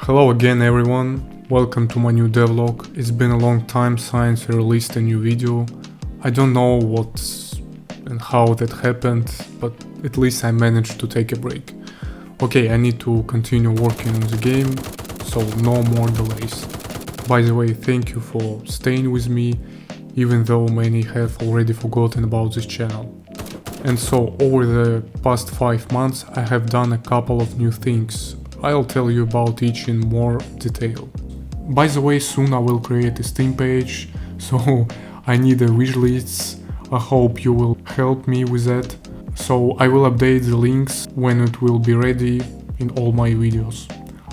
Hello again everyone, welcome to my new devlog. It's been a long time since I released a new video. I don't know what and how that happened, but at least I managed to take a break. Okay, I need to continue working on the game, so no more delays. By the way, thank you for staying with me, even though many have already forgotten about this channel. And so, over the past 5 months I have done a couple of new things. I'll tell you about each in more detail. By the way, soon I will create a Steam page, so I need a wishlist. I hope you will help me with that. So I will update the links when it will be ready in all my videos.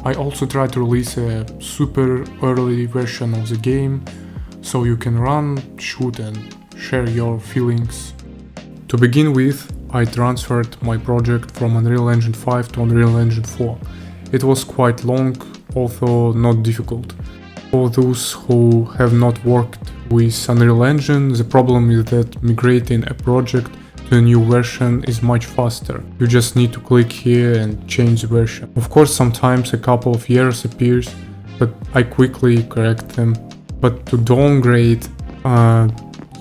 I also try to release a super early version of the game, so you can run, shoot and share your feelings. To begin with, I transferred my project from Unreal Engine 5 to Unreal Engine 4. It was quite long, although not difficult. For those who have not worked with Unreal Engine, the problem is that migrating a project to a new version is much faster. You just need to click here and change the version. Of course, sometimes a couple of errors appears, but I quickly correct them. But to downgrade,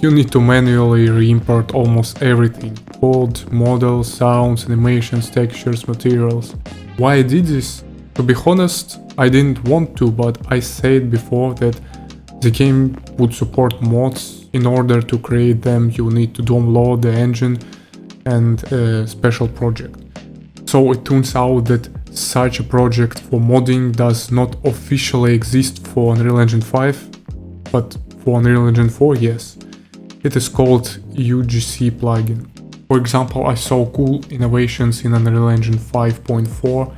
you need to manually re-import almost everything. Code, models, sounds, animations, textures, materials. Why I did this? To be honest, I didn't want to, but I said before that the game would support mods. In order to create them, you need to download the engine and a special project. So it turns out that such a project for modding does not officially exist for Unreal Engine 5, but for Unreal Engine 4, yes. It is called UGC plugin. For example, I saw cool innovations in Unreal Engine 5.4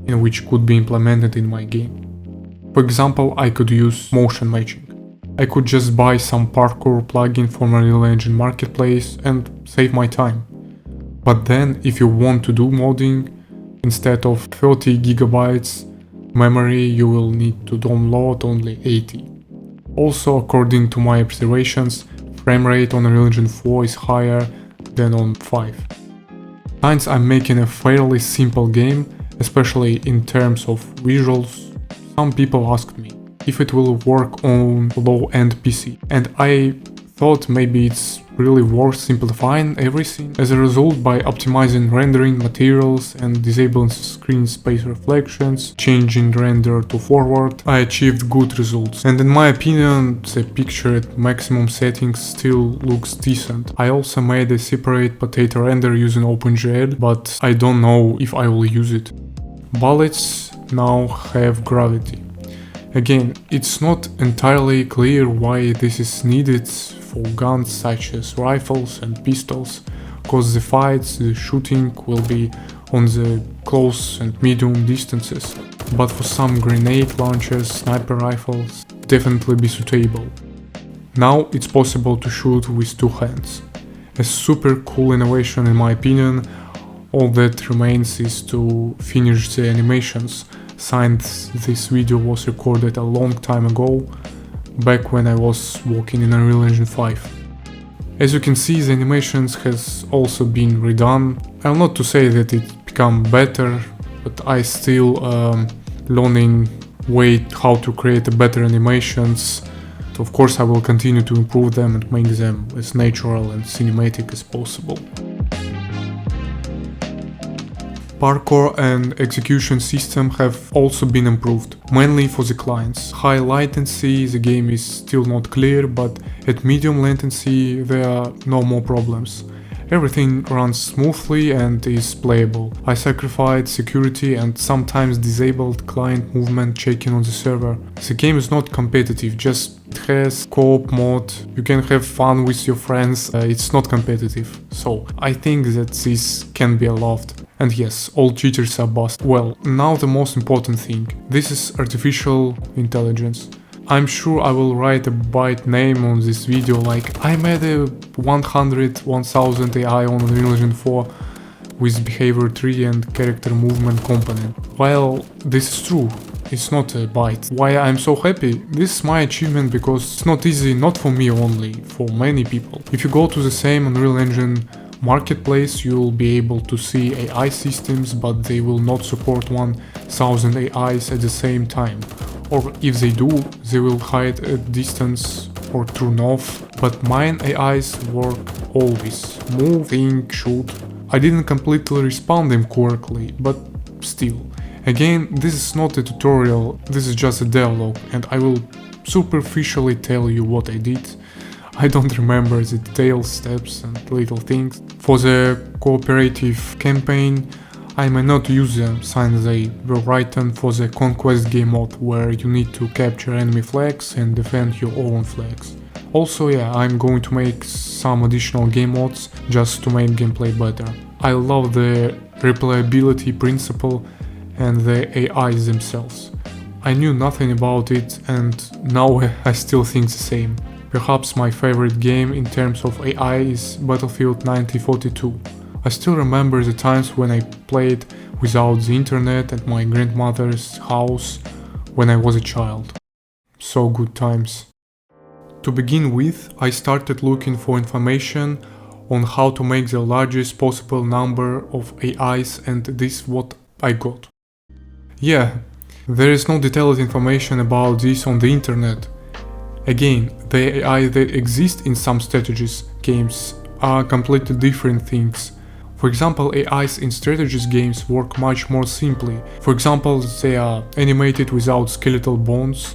in which could be implemented in my game. For example, I could use motion matching. I could just buy some parkour plugin from Unreal Engine Marketplace and save my time. But then, if you want to do modding, instead of 30 gigabytes memory, you will need to download only 80. Also, according to my observations, framerate on Unreal Engine 4 is higher than on 5. Since I'm making a fairly simple game, especially in terms of visuals, some people asked me if it will work on low-end PC, and I thought maybe it's really worth simplifying everything. As a result, by optimizing rendering materials and disabling screen space reflections, changing render to forward, I achieved good results. And in my opinion, the picture at maximum settings still looks decent. I also made a separate potato render using OpenGL, but I don't know if I will use it. Bullets now have gravity. Again, it's not entirely clear why this is needed for guns such as rifles and pistols, cause the fights, the shooting will be on the close and medium distances, but for some grenade launchers, sniper rifles, definitely be suitable. Now it's possible to shoot with 2 hands. A super cool innovation in my opinion. All that remains is to finish the animations, since this video was recorded a long time ago, back when I was working in Unreal Engine 5. As you can see, the animations has also been redone. I'm not to say that it become better, but I still learning how to create better animations. So of course I will continue to improve them and make them as natural and cinematic as possible. Parkour and execution system have also been improved, mainly for the clients. High latency, the game is still not clear, but at medium latency there are no more problems. Everything runs smoothly and is playable. I sacrificed security and sometimes disabled client movement checking on the server. The game is not competitive, just it has co-op mode, you can have fun with your friends, it's not competitive. So I think that this can be loved. And yes, all cheaters are busted. Well, now the most important thing. This is artificial intelligence. I'm sure I will write a byte name on this video, like I made a 1000 AI on Unreal Engine 4 with behavior tree and character movement component. Well, this is true. It's not a byte. Why I'm so happy? This is my achievement because it's not easy, not for me only, for many people. If you go to the same Unreal Engine Marketplace, you'll be able to see AI systems, but they will not support 1000 AIs at the same time. Or if they do, they will hide at distance or turn off, but mine AIs work always. Move, think, shoot. I didn't completely respawn them correctly, but still. Again, this is not a tutorial, this is just a devlog, and I will superficially tell you what I did. I don't remember the details, steps and little things. For the cooperative campaign, I may not use them since they were written for the Conquest game mode, where you need to capture enemy flags and defend your own flags. Also, yeah, I'm going to make some additional game modes just to make gameplay better. I love the replayability principle and the AIs themselves. I knew nothing about it and now I still think the same. Perhaps my favorite game in terms of AI is Battlefield 1942. I still remember the times when I played without the internet at my grandmother's house when I was a child. So good times. To begin with, I started looking for information on how to make the largest possible number of AIs, and this is what I got. Yeah, there is no detailed information about this on the internet. Again, the AI that exist in some strategies games are completely different things. For example, AIs in strategies games work much more simply. For example, they are animated without skeletal bones,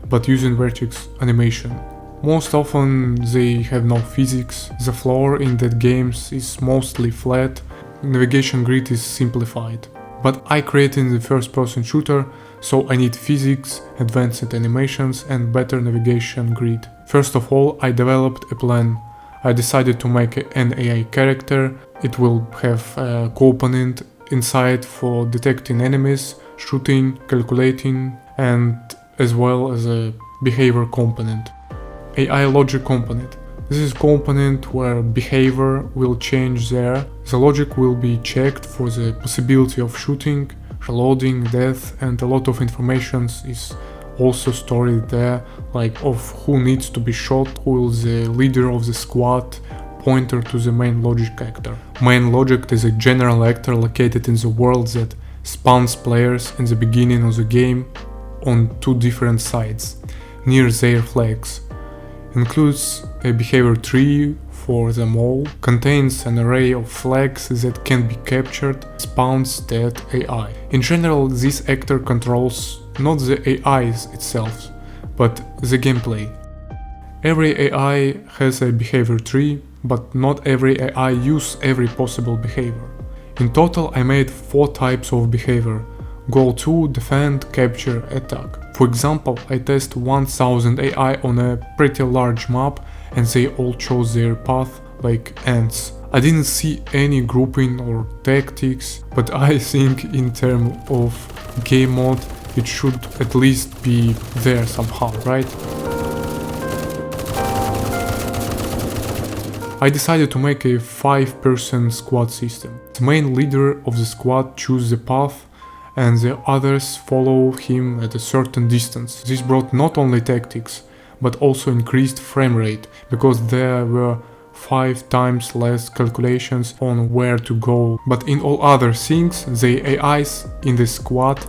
but using vertex animation. Most often they have no physics, the floor in that games is mostly flat, navigation grid is simplified. But I created the first-person shooter, so I need physics, advanced animations and better navigation grid. First of all, I developed a plan. I decided to make an AI character. It will have a component inside for detecting enemies, shooting, calculating, and as well as a behavior component. AI logic component. This is component where behavior will change there. The logic will be checked for the possibility of shooting, reloading, death, and a lot of information is also stored there, like of who needs to be shot, who is the leader of the squad, pointer to the main logic actor. Main logic is a general actor located in the world that spawns players in the beginning of the game on two different sides, near their flags. Includes a behavior tree for them all, contains an array of flags that can be captured, spawns that AI. In general, this actor controls not the AIs itself, but the gameplay. Every AI has a behavior tree, but not every AI uses every possible behavior. In total, I made 4 types of behavior: goal to, defend, capture, attack. For example, I test 1000 AI on a pretty large map and they all chose their path like ants. I didn't see any grouping or tactics, but I think in terms of game mode it should at least be there somehow, right? I decided to make a 5-person squad system. The main leader of the squad chooses the path and the others follow him at a certain distance. This brought not only tactics, but also increased frame rate, because there were 5 times less calculations on where to go. But in all other things, the AIs in the squad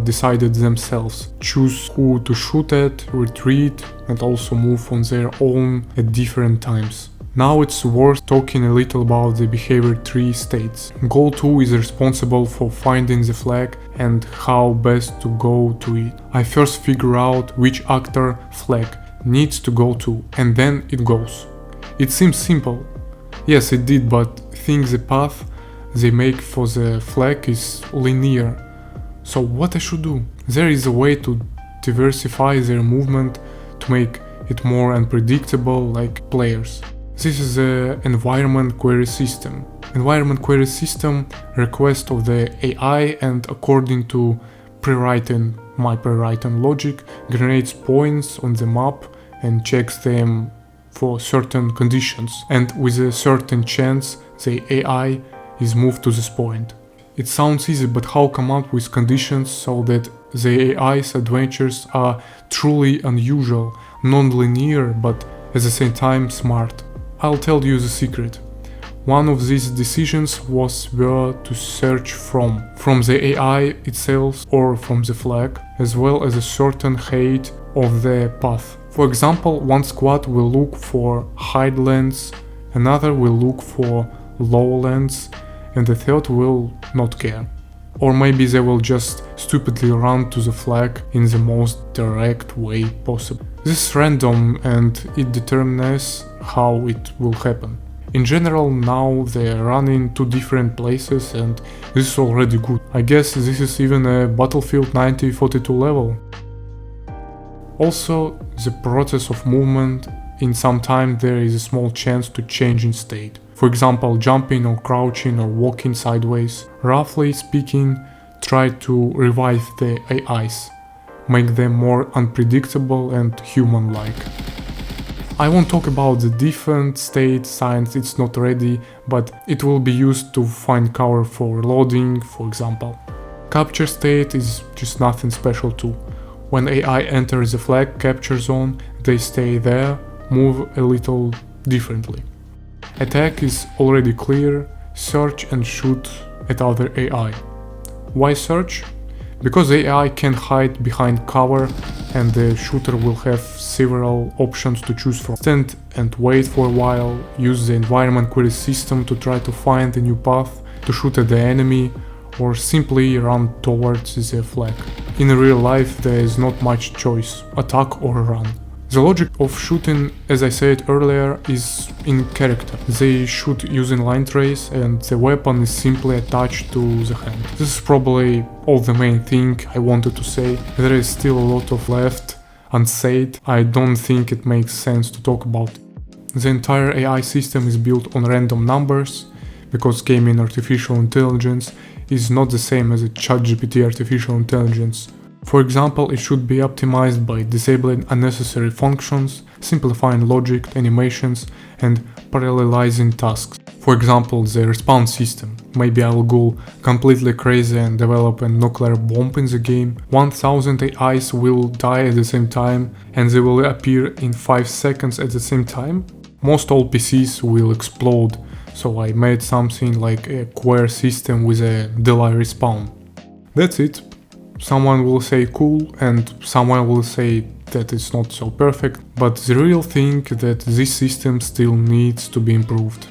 decided themselves. Choose who to shoot at, retreat, and also move on their own at different times. Now it's worth talking a little about the behavior tree states. Goal 2 is responsible for finding the flag and how best to go to it. I first figure out which actor flag needs to go to, and then it goes. It seems simple. Yes, it did, but think the path they make for the flag is linear. So what I should do? There is a way to diversify their movement to make it more unpredictable, like players. This is the environment query system. Environment query system request of the AI, and according to my pre-written logic, generates points on the map and checks them for certain conditions, and with a certain chance the AI is moved to this point. It sounds easy, but how come up with conditions so that the AI's adventures are truly unusual, non-linear, but at the same time smart? I'll tell you the secret. One of these decisions was where to search from the AI itself or from the flag, as well as a certain height of the path. For example, one squad will look for high lands, another will look for low lands, and the third will not care. Or maybe they will just stupidly run to the flag in the most direct way possible. This is random and it determines how it will happen. In general, now they run in two different places and this is already good. I guess this is even a Battlefield 1942 level. Also, the process of movement, in some time there is a small chance to change in state. For example, jumping or crouching or walking sideways. Roughly speaking, try to revive the AIs, make them more unpredictable and human-like. I won't talk about the different state since it's not ready, but it will be used to find cover for reloading, for example. Capture state is just nothing special too. When AI enters the flag capture zone, they stay there, move a little differently. Attack is already clear, search and shoot at other AI. Why search? Because the AI can hide behind cover and the shooter will have several options to choose from. Stand and wait for a while, use the environment query system to try to find a new path to shoot at the enemy, or simply run towards the flag. In real life there is not much choice, attack or run. The logic of shooting, as I said earlier, is in character. They shoot using linetrace and the weapon is simply attached to the hand. This is probably all the main thing I wanted to say. There is still a lot of left unsaid. I don't think it makes sense to talk about it. The entire AI system is built on random numbers, because gaming artificial intelligence is not the same as a ChatGPT artificial intelligence. For example, it should be optimized by disabling unnecessary functions, simplifying logic, animations, and parallelizing tasks. For example, the respawn system. Maybe I will go completely crazy and develop a nuclear bomb in the game. 1000 AIs will die at the same time and they will appear in 5 seconds at the same time. Most all PCs will explode, so I made something like a queer system with a delay respawn. That's it. Someone will say cool and someone will say that it's not so perfect, but the real thing that this system still needs to be improved.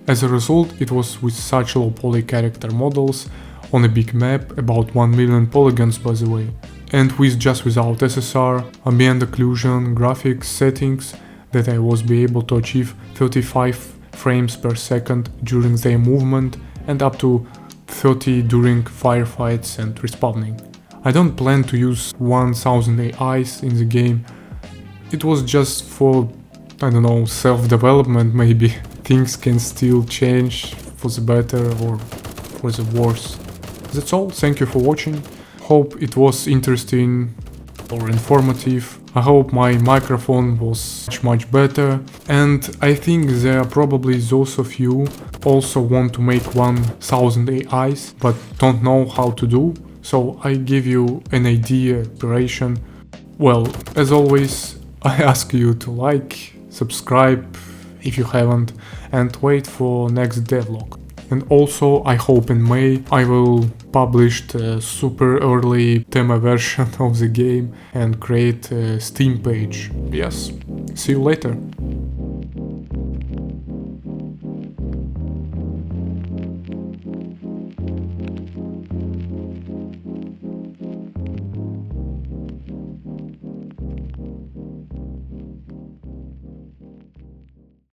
As a result, it was with such low poly character models on a big map, about 1 million polygons by the way, and without SSR, ambient occlusion, graphics settings, that I was be able to achieve 35 frames per second during their movement and up to 30 during firefights and respawning. I don't plan to use 1000 AIs in the game, it was just for, I don't know, self-development maybe. Things can still change for the better or for the worse. That's all, thank you for watching, hope it was interesting or informative, I hope my microphone was much better, and I think there are probably those of you also want to make 1000 AIs but don't know how to do, so I give you an idea, inspiration. Well, as always, I ask you to like, subscribe if you haven't, and wait for next devlog. And also, I hope in May I will publish the super early demo version of the game and create a Steam page. Yes, see you later.